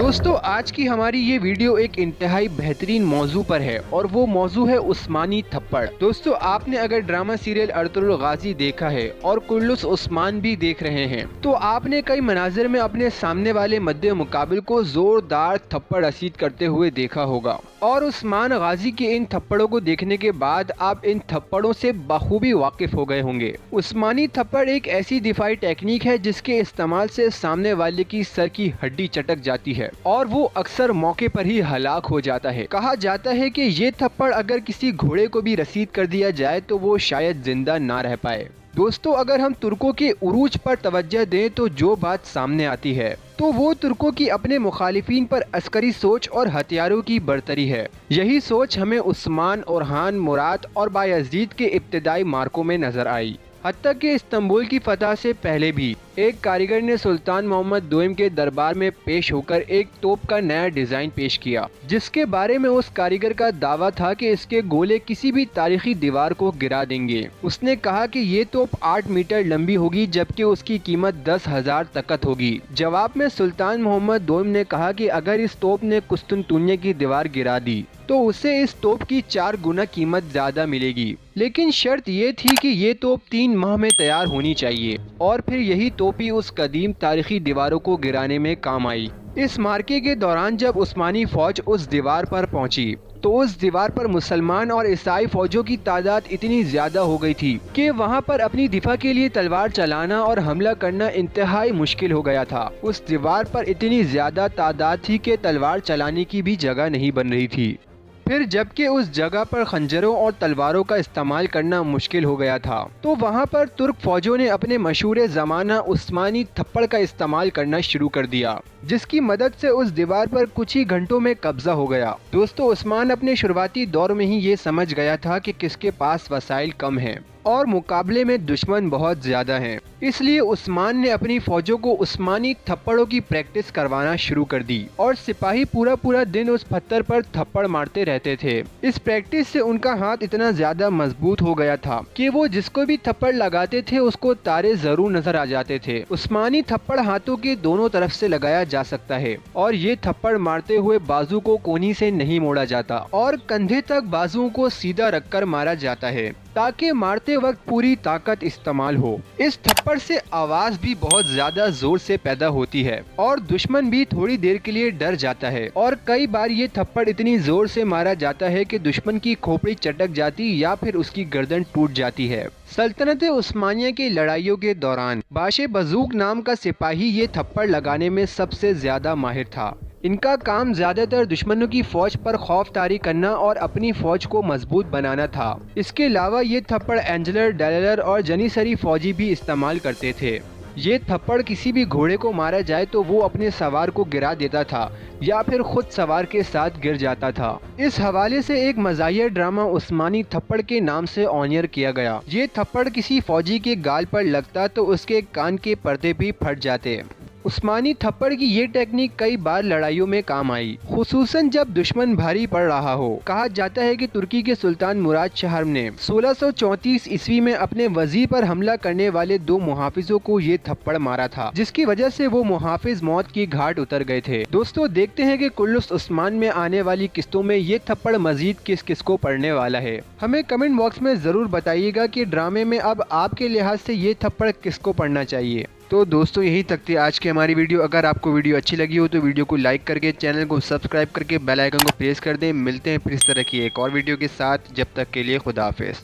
दोस्तों आज की हमारी ये वीडियो एक इंतहाई बेहतरीन मौजू पर है और वो मौजू है उस्मानी थप्पड़। दोस्तों आपने अगर ड्रामा सीरियल अर्तुगरुल गाजी देखा है और कुल्लुस उस्मान भी देख रहे हैं तो आपने कई मनाजिर में अपने सामने वाले मद्दे मुकाबिल को जोरदार थप्पड़ रसीद करते हुए देखा होगा और उस्मान गाजी के इन थप्पड़ों को देखने के बाद आप इन थप्पड़ों से बखूबी वाकिफ हो गए होंगे। उस्मानी थप्पड़ एक ऐसी दिफाई टेक्निक है जिसके इस्तेमाल से सामने वाले की सर की हड्डी चटक जाती है और वो अक्सर मौके पर ही हलाक हो जाता है। कहा जाता है कि ये थप्पड़ अगर किसी घोड़े को भी रसीद कर दिया जाए तो वो शायद जिंदा ना रह पाए। दोस्तों अगर हम तुर्कों के उरूज पर तवज्जो दें तो जो बात सामने आती है तो वो तुर्कों की अपने मुखालिफिन पर अस्करी सोच और हथियारों की बरतरी है। यही सोच हमें उस्मान, ओरहान, मुराद और बायजीद के इब्तिदाई मार्कों में नजर आई। हत्ता कि इस्तांबुल की फतह से पहले भी एक कारीगर ने सुल्तान मोहम्मद दोइम के दरबार में पेश होकर एक तोप का नया डिजाइन पेश किया जिसके बारे में उस कारीगर का दावा था कि इसके गोले किसी भी तारीखी दीवार को गिरा देंगे। उसने कहा कि ये तोप 8 मीटर लंबी होगी जबकि उसकी कीमत 10,000 तकत होगी। जवाब में सुल्तान मोहम्मद दोइम ने कहा कि अगर इस तोप ने कुस्तुनतुनिया की दीवार गिरा दी तो उसे इस तोप की 4 गुना कीमत ज्यादा मिलेगी, लेकिन शर्त ये थी कि ये तोप 3 माह में तैयार होनी चाहिए और फिर यही तोप ही उस कदीम तारीखी दीवारों को गिराने में काम आई। इस मार्के के दौरान जब उस्मानी फौज उस दीवार पर पहुंची तो उस दीवार पर मुसलमान और ईसाई फौजों की तादाद इतनी ज्यादा हो गई थी कि वहां पर अपनी दिफा के लिए तलवार चलाना और हमला करना इंतहाई मुश्किल हो गया था। उस दीवार पर इतनी ज्यादा तादाद थी कि तलवार चलाने की भी जगह नहीं बन रही थी। फिर जबकि उस जगह पर खंजरों और तलवारों का इस्तेमाल करना मुश्किल हो गया था तो वहां पर तुर्क फौजों ने अपने मशहूर जमाना उस्मानी थप्पड़ का इस्तेमाल करना शुरू कर दिया जिसकी मदद से उस दीवार पर कुछ ही घंटों में कब्जा हो गया। दोस्तों उस्मान अपने शुरुआती दौर में ही ये समझ गया था कि किसके पास वसाइल कम हैं और मुकाबले में दुश्मन बहुत ज्यादा हैं। इसलिए उस्मान ने अपनी फौजों को उस्मानी थप्पड़ों की प्रैक्टिस करवाना शुरू कर दी और सिपाही पूरा पूरा दिन उस पत्थर पर थप्पड़ मारते रहते थे। इस प्रैक्टिस से उनका हाथ इतना ज्यादा मजबूत हो गया था कि वो जिसको भी थप्पड़ लगाते थे उसको तारे जरूर नजर आ जाते थे। उस्मानी थप्पड़ हाथों के दोनों तरफ से लगाया जा सकता है और ये थप्पड़ मारते हुए बाजू को कोनी से नहीं मोड़ा जाता और कंधे तक बाजुओं को सीधा रखकर मारा जाता है ताकि मारते वक्त पूरी ताकत इस्तेमाल हो। इस थप्पड़ से आवाज भी बहुत ज्यादा जोर से पैदा होती है और दुश्मन भी थोड़ी देर के लिए डर जाता है और कई बार ये थप्पड़ इतनी जोर से मारा जाता है कि दुश्मन की खोपड़ी चटक जाती या फिर उसकी गर्दन टूट जाती है। सल्तनत उस्मानिया की लड़ाइयों के दौरान बाशे बजूक नाम का सिपाही ये थप्पड़ लगाने में सबसे ज्यादा माहिर था। इनका काम ज्यादातर दुश्मनों की फौज पर खौफ तारी करना और अपनी फौज को मजबूत बनाना था। इसके अलावा ये थप्पड़ एंजलर, डेलर और जनीसरी फौजी भी इस्तेमाल करते थे। ये थप्पड़ किसी भी घोड़े को मारा जाए तो वो अपने सवार को गिरा देता था या फिर खुद सवार के साथ गिर जाता था। इस हवाले से एक मज़ाहिया ड्रामा उस्मानी थप्पड़ के नाम से ऑनियर किया गया। ये थप्पड़ किसी फौजी के गाल पर लगता तो उसके कान के पर्दे भी फट जाते। उस्मानी थप्पड़ की ये टेक्निक कई बार लड़ाइयों में काम आई, खुसूसन जब दुश्मन भारी पड़ रहा हो। कहा जाता है कि तुर्की के सुल्तान मुराद शाह ने 1634 ईस्वी में अपने वजीर पर हमला करने वाले 2 मुहाफिजों को ये थप्पड़ मारा था जिसकी वजह से वो मुहाफिज मौत की घाट उतर गए थे। दोस्तों देखते हैं कि कुल्लुस उस्मान में आने वाली किस्तों में ये थप्पड़ मजीद किस किस को पड़ने वाला है। हमें कमेंट बॉक्स में जरूर बताइएगा कि ड्रामे में अब आपके लिहाज से ये थप्पड़ किसको पड़ना चाहिए। तो दोस्तों यही तक थी आज की हमारी वीडियो। अगर आपको वीडियो अच्छी लगी हो तो वीडियो को लाइक करके चैनल को सब्सक्राइब करके बेल आइकन को प्रेस कर दें। मिलते हैं फिर इस तरह की एक और वीडियो के साथ, जब तक के लिए खुदा हाफिज़।